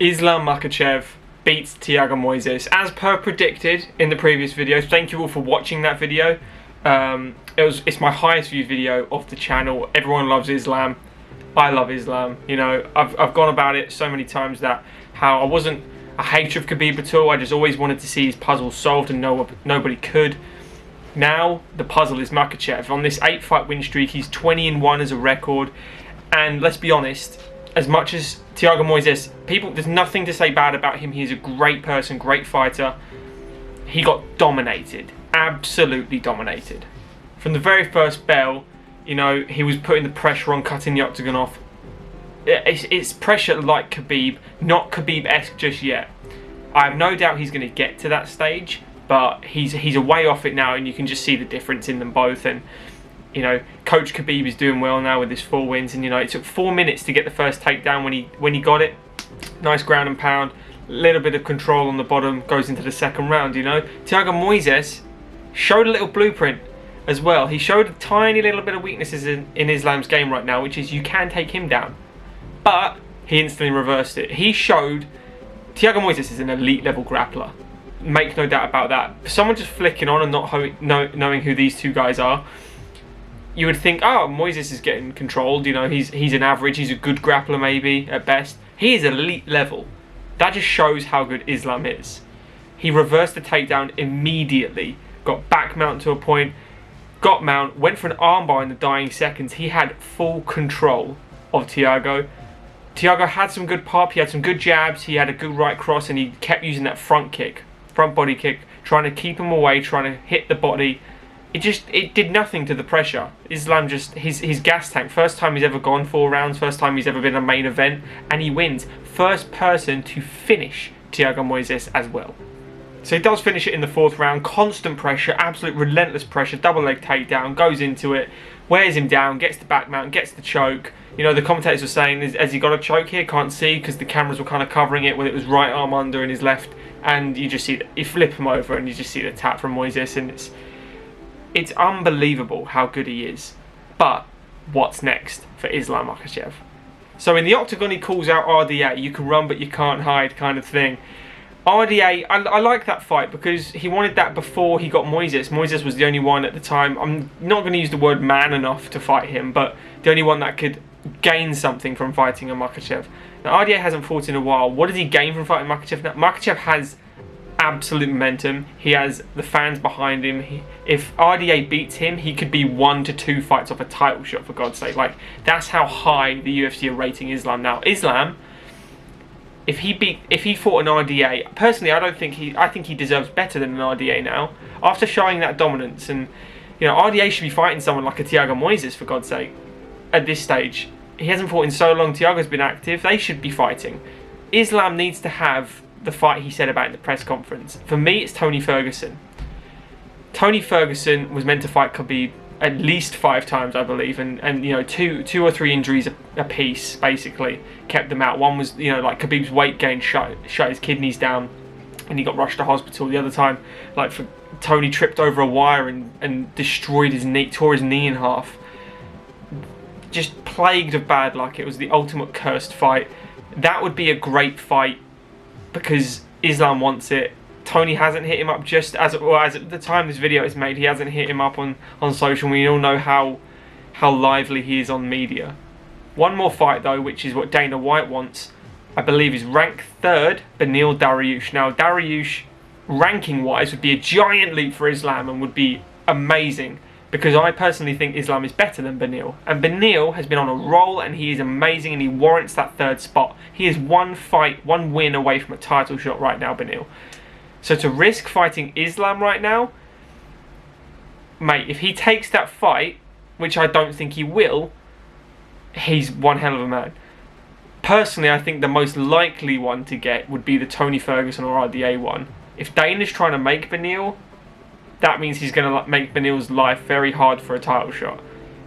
Islam Makhachev beats Thiago Moises as per predicted in the previous video. Thank you all for watching that video. It's my highest viewed video of the channel. Everyone loves Islam. I love Islam. You know, I've gone about it so many times that how I wasn't a hater of Khabib at all. I just always wanted to see his puzzle solved, and nobody could. Now the puzzle is Makhachev. On this 8-fight win streak, he's 20-1 as a record. And let's be honest, as much as Thiago Moises, there's nothing to say bad about him. He's a great person, great fighter. He got dominated, absolutely dominated. From the very first bell, you know, he was putting the pressure on, cutting the octagon off. It's pressure like Khabib, not Khabib-esque just yet. I have no doubt he's going to get to that stage, but he's a way off it now, and you can just see the difference in them both. And you know, Coach Khabib is doing well now with his 4 wins, and you know, it took 4 minutes to get the first takedown when he got it. Nice ground and pound, little bit of control on the bottom, goes into the second round. You know, Thiago Moises showed a little blueprint as well. He showed a tiny little bit of weaknesses in Islam's game right now, which is you can take him down, but he instantly reversed it. He showed Thiago Moises is an elite level grappler. Make no doubt about that. Someone just flicking on and not knowing who these two guys are, you would think, oh, Moises is getting controlled. You know, he's an average. He's a good grappler maybe at best. He is elite level. That just shows how good Islam is. He reversed the takedown immediately. Got back mount to a point. Got mount. Went for an armbar in the dying seconds. He had full control of Thiago. Thiago had some good pop. He had some good jabs. He had a good right cross, and he kept using that front body kick, trying to keep him away, trying to hit the body. It did nothing to the pressure. Islam just, his gas tank, first time he's ever gone 4 rounds, first time he's ever been a main event, and he wins. First person to finish Thiago Moises as well. So he does finish it in the 4th round, constant pressure, absolute relentless pressure, double leg takedown, goes into it, wears him down, gets the back mount, gets the choke. You know, the commentators were saying, has he got a choke here? Can't see, because the cameras were kind of covering it when it was right arm under and his left, and you just see that, you flip him over and you just see the tap from Moises, and it's unbelievable how good he is. But what's next for Islam Makhachev? So in the octagon he calls out RDA, you can run but you can't hide kind of thing. RDA, I like that fight because he wanted that before he got Moises. Moises was the only one at the time, I'm not going to use the word man enough to fight him, but the only one that could gain something from fighting a Makhachev. Now RDA hasn't fought in a while. What does he gain from fighting Makhachev? Now Makhachev has absolute momentum. He has the fans behind him. If RDA beats him, he could be 1 to 2 fights off a title shot, for God's sake. Like, that's how high the UFC are rating Islam now. Islam, if he fought an RDA, personally I think he deserves better than an RDA now. After showing that dominance, and you know, RDA should be fighting someone like a Thiago Moises, for God's sake, at this stage. He hasn't fought in so long. Thiago's been active. They should be fighting. Islam needs to have the fight he said about in the press conference. For me, it's Tony Ferguson. Tony Ferguson was meant to fight Khabib at least 5 times, I believe, and you know, two or three injuries a piece basically kept them out. One was, you know, like Khabib's weight gain shut his kidneys down, and he got rushed to hospital. The other time, like, Tony tripped over a wire and destroyed his knee, tore his knee in half. Just plagued of bad luck. It was the ultimate cursed fight. That would be a great fight, because Islam wants it. Tony hasn't hit him up just as at the time this video is made. He hasn't hit him up on social. We all know how lively he is on media. One more fight though, which is what Dana White wants, I believe, is ranked 3rd Beneil Dariush. Now Dariush, ranking wise, would be a giant leap for Islam and would be amazing, because I personally think Islam is better than Beneil. And Beneil has been on a roll, and he is amazing, and he warrants that 3rd spot. He is 1 fight, 1 win away from a title shot right now, Beneil. So to risk fighting Islam right now, mate, if he takes that fight, which I don't think he will, he's one hell of a man. Personally, I think the most likely one to get would be the Tony Ferguson or RDA one. If Dana's trying to make Beneil, that means he's going to make Beneil's life very hard for a title shot.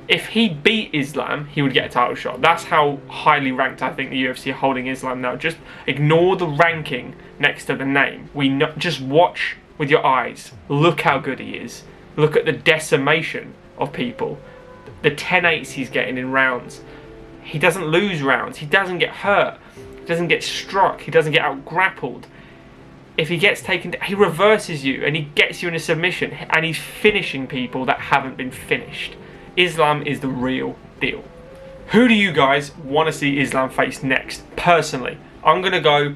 If he beat Islam, he would get a title shot. That's how highly ranked I think the UFC are holding Islam now. Just ignore the ranking next to the name. Just watch with your eyes. Look how good he is. Look at the decimation of people. The 10-8s he's getting in rounds. He doesn't lose rounds. He doesn't get hurt. He doesn't get struck. He doesn't get out grappled. If he gets taken, he reverses you and he gets you in a submission, and he's finishing people that haven't been finished. Islam is the real deal. Who do you guys want to see Islam face next? Personally, I'm going to go,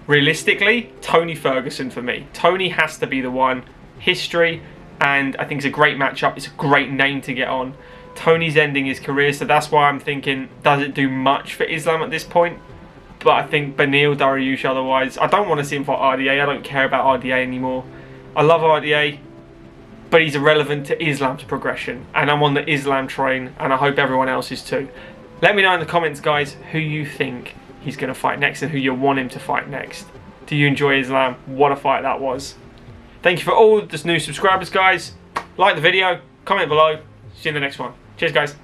realistically, Tony Ferguson for me. Tony has to be the one. History, and I think it's a great matchup. It's a great name to get on. Tony's ending his career, so that's why I'm thinking, does it do much for Islam at this point? But I think Beneil, Dariush otherwise. I don't want to see him fight RDA. I don't care about RDA anymore. I love RDA, but he's irrelevant to Islam's progression. And I'm on the Islam train, and I hope everyone else is too. Let me know in the comments, guys, who you think he's going to fight next and who you want him to fight next. Do you enjoy Islam? What a fight that was. Thank you for all the new subscribers, guys. Like the video, comment below. See you in the next one. Cheers, guys.